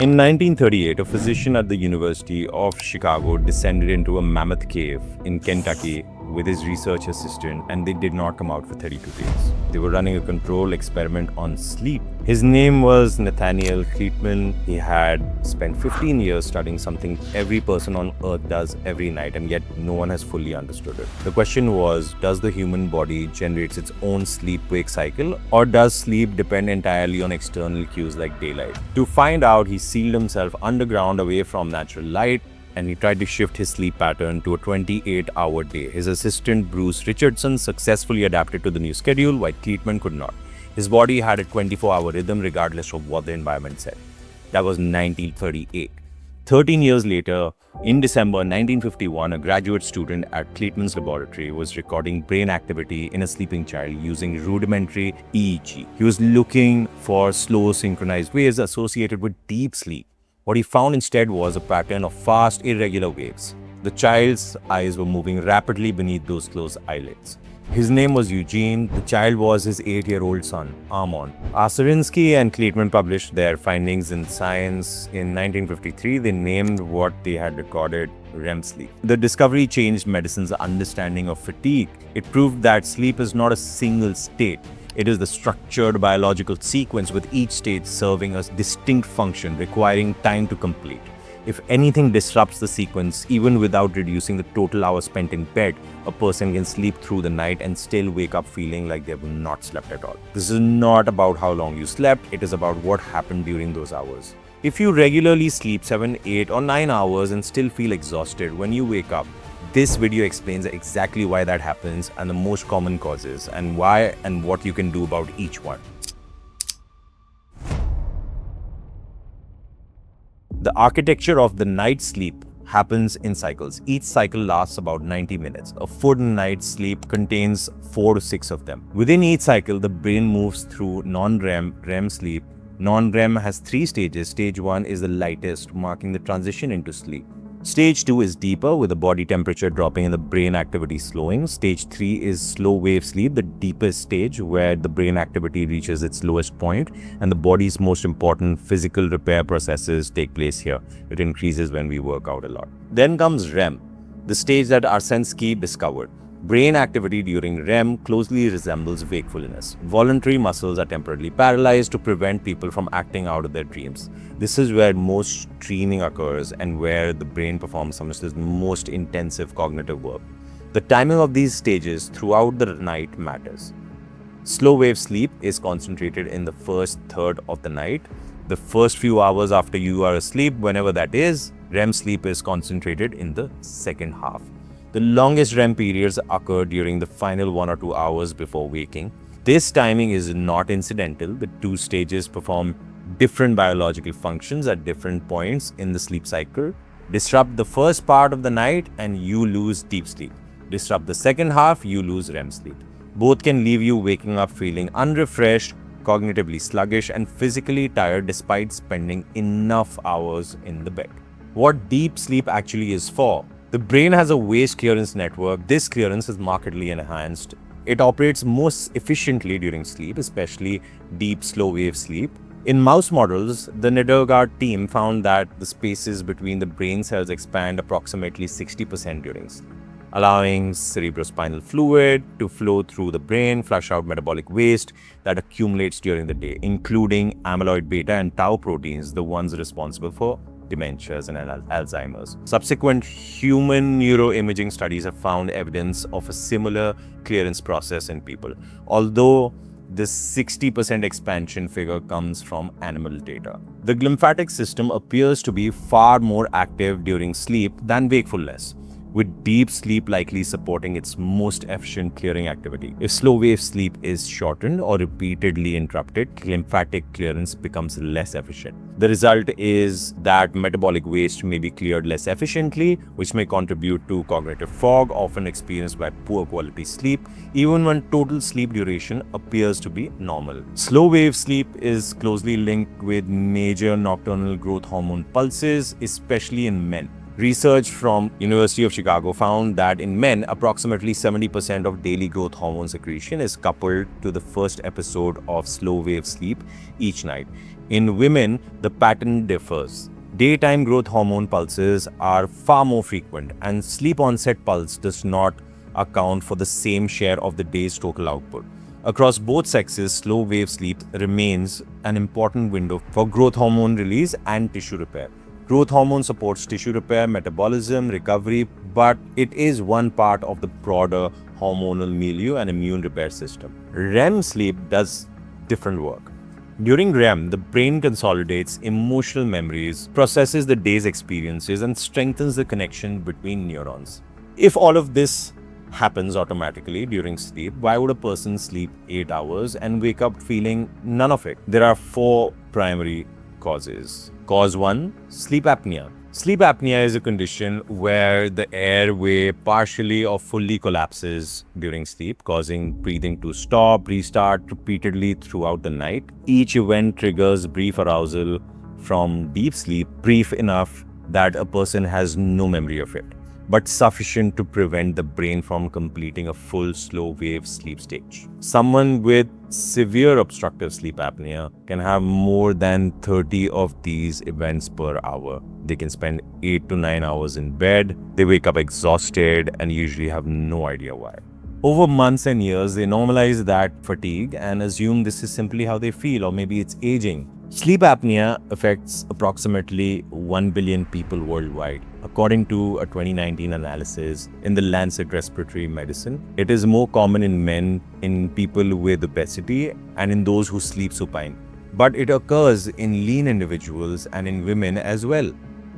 In 1938, a physician at the University of Chicago descended into a mammoth cave in Kentucky with his research assistant, and they did not come out for 32 days. They were running a control experiment on sleep. His name was Nathaniel Kleitman. He had spent 15 years studying something every person on earth does every night, and yet no one has fully understood it. The question was, does the human body generate its own sleep-wake cycle, or does sleep depend entirely on external cues like daylight? To find out, he sealed himself underground away from natural light, and he tried to shift his sleep pattern to a 28-hour day. His assistant, Bruce Richardson, successfully adapted to the new schedule, while Kleitman could not. His body had a 24-hour rhythm regardless of what the environment said. That was 1938. 13 years later, in December 1951, a graduate student at Kleitman's laboratory was recording brain activity in a sleeping child using rudimentary EEG. He was looking for slow, synchronized waves associated with deep sleep. What he found instead was a pattern of fast, irregular waves. The child's eyes were moving rapidly beneath those closed eyelids. His name was Eugene. The child was his 8-year-old son, Armon. Aserinsky and Kleitman published their findings in Science in 1953. They named what they had recorded REM sleep. The discovery changed medicine's understanding of fatigue. It proved that sleep is not a single state. It is the structured biological sequence, with each stage serving a distinct function requiring time to complete. If anything disrupts the sequence, even without reducing the total hours spent in bed, a person can sleep through the night and still wake up feeling like they have not slept at all. This is not about how long you slept, it is about what happened during those hours. If you regularly sleep 7, 8 or 9 hours and still feel exhausted when you wake up, this video explains exactly why that happens and the most common causes, and why and what you can do about each one. The architecture of the night sleep happens in cycles. Each cycle lasts about 90 minutes. A full night's sleep contains 4 to 6 of them. Within each cycle, the brain moves through non-REM, REM sleep. Non-REM has 3 stages. Stage 1 is the lightest, marking the transition into sleep. Stage 2 is deeper, with the body temperature dropping and the brain activity slowing. Stage 3 is slow wave sleep, the deepest stage where the brain activity reaches its lowest point and the body's most important physical repair processes take place here. It increases when we work out a lot. Then comes REM, the stage that Aserinsky discovered. Brain activity during REM closely resembles wakefulness. Voluntary muscles are temporarily paralyzed to prevent people from acting out of their dreams. This is where most dreaming occurs and where the brain performs some of its most intensive cognitive work. The timing of these stages throughout the night matters. Slow wave sleep is concentrated in the first third of the night. The first few hours after you are asleep, whenever that is, REM sleep is concentrated in the second half. The longest REM periods occur during the final 1 or 2 hours before waking. This timing is not incidental. The 2 stages perform different biological functions at different points in the sleep cycle. Disrupt the first part of the night and you lose deep sleep. Disrupt the second half, you lose REM sleep. Both can leave you waking up feeling unrefreshed, cognitively sluggish, and physically tired despite spending enough hours in the bed. What deep sleep actually is for? The brain has a waste clearance network. This clearance is markedly enhanced. It operates most efficiently during sleep, especially deep, slow wave sleep. In mouse models, the Nedergaard team found that the spaces between the brain cells expand approximately 60% during sleep, allowing cerebrospinal fluid to flow through the brain, flush out metabolic waste that accumulates during the day, including amyloid beta and tau proteins, the ones responsible for dementias and Alzheimer's. Subsequent human neuroimaging studies have found evidence of a similar clearance process in people, although this 60% expansion figure comes from animal data. The glymphatic system appears to be far more active during sleep than wakefulness, with deep sleep likely supporting its most efficient clearing activity. If slow wave sleep is shortened or repeatedly interrupted, lymphatic clearance becomes less efficient. The result is that metabolic waste may be cleared less efficiently, which may contribute to cognitive fog, often experienced by poor quality sleep, even when total sleep duration appears to be normal. Slow wave sleep is closely linked with major nocturnal growth hormone pulses, especially in men. Research from University of Chicago found that in men, approximately 70% of daily growth hormone secretion is coupled to the first episode of slow wave sleep each night. In women, the pattern differs. Daytime growth hormone pulses are far more frequent, and sleep onset pulse does not account for the same share of the day's total output. Across both sexes, slow wave sleep remains an important window for growth hormone release and tissue repair. Growth hormone supports tissue repair, metabolism, recovery, but it is one part of the broader hormonal milieu and immune repair system. REM sleep does different work. During REM, the brain consolidates emotional memories, processes the day's experiences, and strengthens the connection between neurons. If all of this happens automatically during sleep, why would a person sleep 8 hours and wake up feeling none of it? There are 4 primary causes. Cause 1, sleep apnea. Sleep apnea is a condition where the airway partially or fully collapses during sleep, causing breathing to stop, restart repeatedly throughout the night. Each event triggers brief arousal from deep sleep, brief enough that a person has no memory of it, but sufficient to prevent the brain from completing a full slow wave sleep stage. Someone with severe obstructive sleep apnea can have more than 30 of these events per hour. They can spend 8 to 9 hours in bed. They wake up exhausted and usually have no idea why. Over months and years, they normalize that fatigue and assume this is simply how they feel, or maybe it's aging. Sleep apnea affects approximately 1 billion people worldwide. According to a 2019 analysis in the Lancet Respiratory Medicine, it is more common in men, in people with obesity, and in those who sleep supine. But it occurs in lean individuals and in women as well.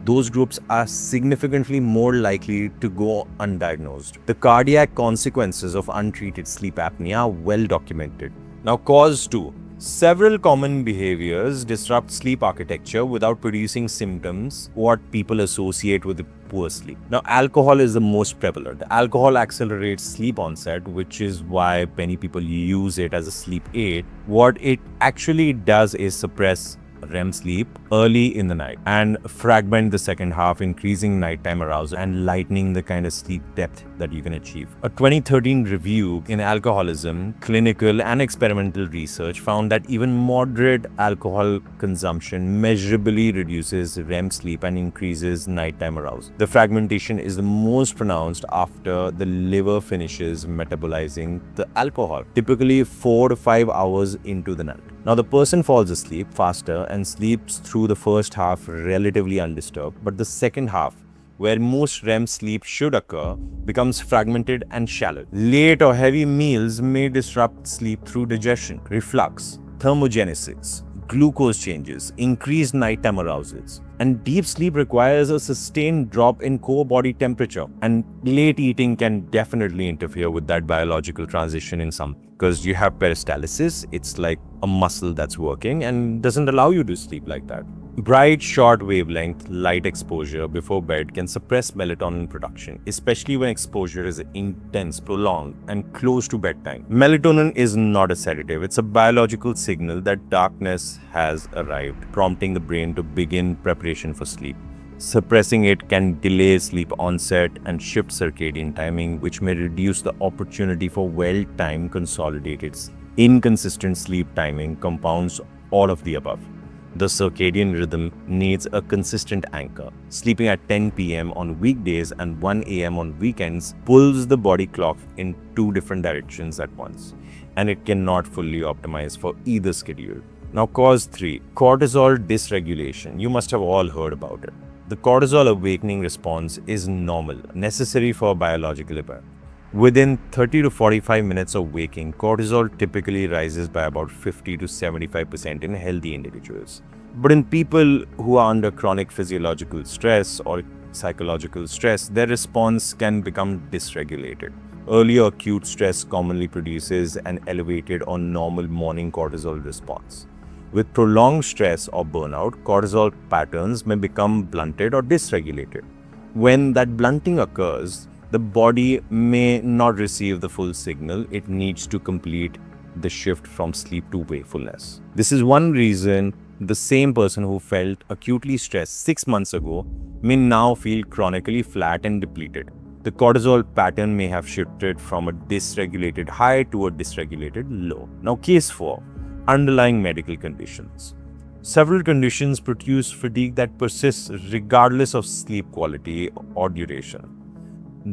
Those groups are significantly more likely to go undiagnosed. The cardiac consequences of untreated sleep apnea are well documented. Now, cause 2. Several common behaviors disrupt sleep architecture without producing symptoms what people associate with poor sleep. Now, alcohol is the most prevalent. Alcohol accelerates sleep onset, which is why many people use it as a sleep aid. What it actually does is suppress REM sleep early in the night and fragment the second half, increasing nighttime arousal and lightening the kind of sleep depth that you can achieve. A 2013 review in alcoholism, clinical and experimental research found that even moderate alcohol consumption measurably reduces REM sleep and increases nighttime arousal. The fragmentation is the most pronounced after the liver finishes metabolizing the alcohol, typically 4 to 5 hours into the night. Now, the person falls asleep faster and sleeps through the first half relatively undisturbed, but the second half, where most REM sleep should occur, becomes fragmented and shallow. Late or heavy meals may disrupt sleep through digestion, reflux, thermogenesis, glucose changes, increased nighttime arousals. And deep sleep requires a sustained drop in core body temperature. And late eating can definitely interfere with that biological transition in some, because you have peristalsis. It's like a muscle that's working and doesn't allow you to sleep like that. Bright, short wavelength light exposure before bed can suppress melatonin production, especially when exposure is intense, prolonged, and close to bedtime. Melatonin is not a sedative. It's a biological signal that darkness has arrived, prompting the brain to begin preparation for sleep. Suppressing it can delay sleep onset and shift circadian timing, which may reduce the opportunity for well-timed consolidated sleep. Inconsistent sleep timing compounds all of the above. The circadian rhythm needs a consistent anchor. Sleeping at 10 p.m. on weekdays and 1 a.m. on weekends pulls the body clock in 2 different directions at once, and it cannot fully optimize for either schedule. Now, cause 3, cortisol dysregulation. You must have all heard about it. The cortisol awakening response is normal, necessary for biological repair. Within 30 to 45 minutes of waking, cortisol typically rises by about 50 to 75% in healthy individuals. But in people who are under chronic physiological stress or psychological stress, their response can become dysregulated. Early acute stress commonly produces an elevated or normal morning cortisol response. With prolonged stress or burnout, cortisol patterns may become blunted or dysregulated. When that blunting occurs, the body may not receive the full signal it needs to complete the shift from sleep to wakefulness. This is one reason The same person who felt acutely stressed 6 months ago may now feel chronically flat and depleted. The cortisol pattern may have shifted from a dysregulated high to a dysregulated low. Now, case 4, underlying medical conditions. Several conditions produce fatigue that persists regardless of sleep quality or duration.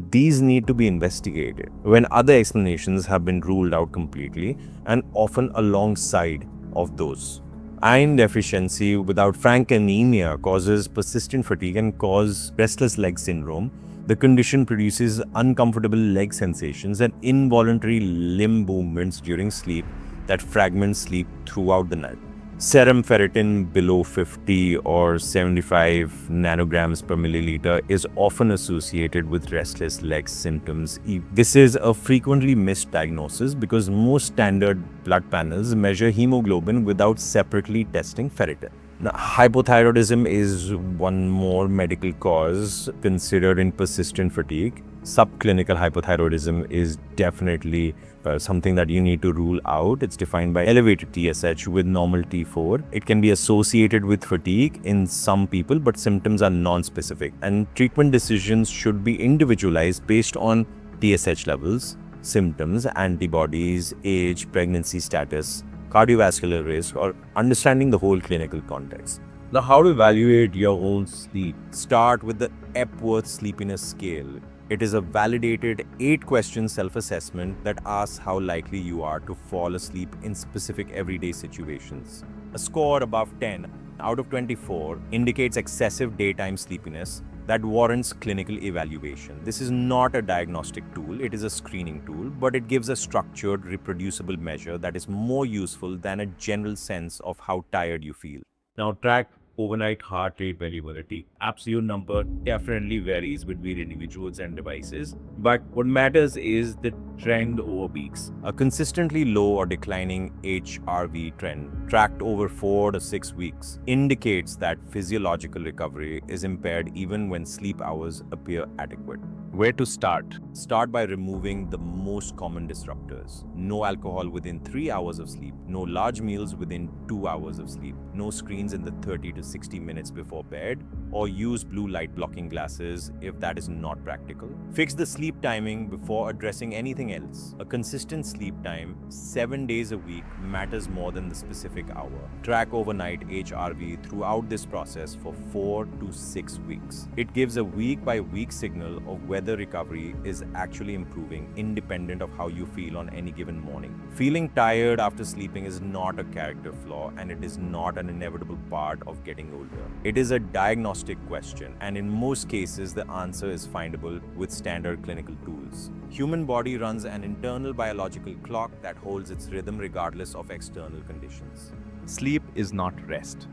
These need to be investigated when other explanations have been ruled out completely, and often alongside of those. Iron deficiency without frank anemia causes persistent fatigue and causes restless leg syndrome. The condition produces uncomfortable leg sensations and involuntary limb movements during sleep that fragment sleep throughout the night. Serum ferritin below 50 or 75 nanograms per milliliter is often associated with restless leg symptoms. This is a frequently missed diagnosis because most standard blood panels measure hemoglobin without separately testing ferritin. Now, hypothyroidism is one more medical cause considered in persistent fatigue. Subclinical hypothyroidism is definitely something that you need to rule out. It's defined by elevated TSH with normal T4. It can be associated with fatigue in some people, but symptoms are non-specific. And treatment decisions should be individualized based on TSH levels, symptoms, antibodies, age, pregnancy status, cardiovascular risk, or understanding the whole clinical context. Now, how to evaluate your own sleep? Start with the Epworth Sleepiness Scale. It is a validated 8-question self-assessment that asks how likely you are to fall asleep in specific everyday situations. A score above 10 out of 24 indicates excessive daytime sleepiness that warrants clinical evaluation. This is not a diagnostic tool, it is a screening tool, but it gives a structured, reproducible measure that is more useful than a general sense of how tired you feel. Now, track overnight heart rate variability. Absolute number definitely varies between individuals and devices, but what matters is the trend over weeks. A consistently low or declining HRV trend tracked over 4 to 6 weeks indicates that physiological recovery is impaired even when sleep hours appear adequate. Where to start? Start by removing the most common disruptors. No alcohol within 3 hours of sleep, no large meals within 2 hours of sleep, no screens in the 30 to 60 minutes before bed, or use blue light blocking glasses if that is not practical. Fix the sleep timing before addressing anything else. A consistent sleep time, 7 days a week, matters more than the specific hour. Track overnight HRV throughout this process for 4 to 6 weeks. It gives a week-by-week signal of whether recovery is actually improving independent of how you feel on any given morning. Feeling tired after sleeping is not a character flaw, and it is not an inevitable part of getting older. It is a diagnostic question, and in most cases the answer is findable with standard clinical tools. Human body runs an internal biological clock that holds its rhythm regardless of external conditions. Sleep is not rest.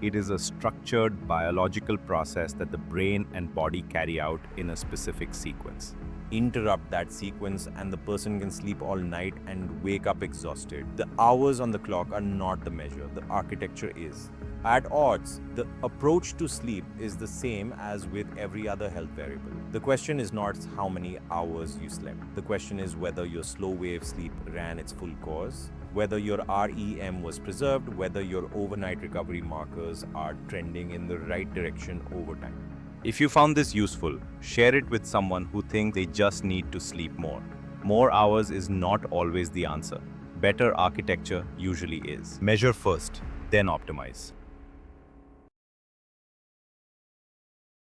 It is a structured biological process that the brain and body carry out in a specific sequence. Interrupt that sequence and the person can sleep all night and wake up exhausted. The hours on the clock are not the measure, the architecture is. At odds, the approach to sleep is the same as with every other health variable. The question is not how many hours you slept. The question is whether your slow wave sleep ran its full course, whether your REM was preserved, whether your overnight recovery markers are trending in the right direction over time. If you found this useful, share it with someone who thinks they just need to sleep more. More hours is not always the answer. Better architecture usually is. Measure first, then optimize.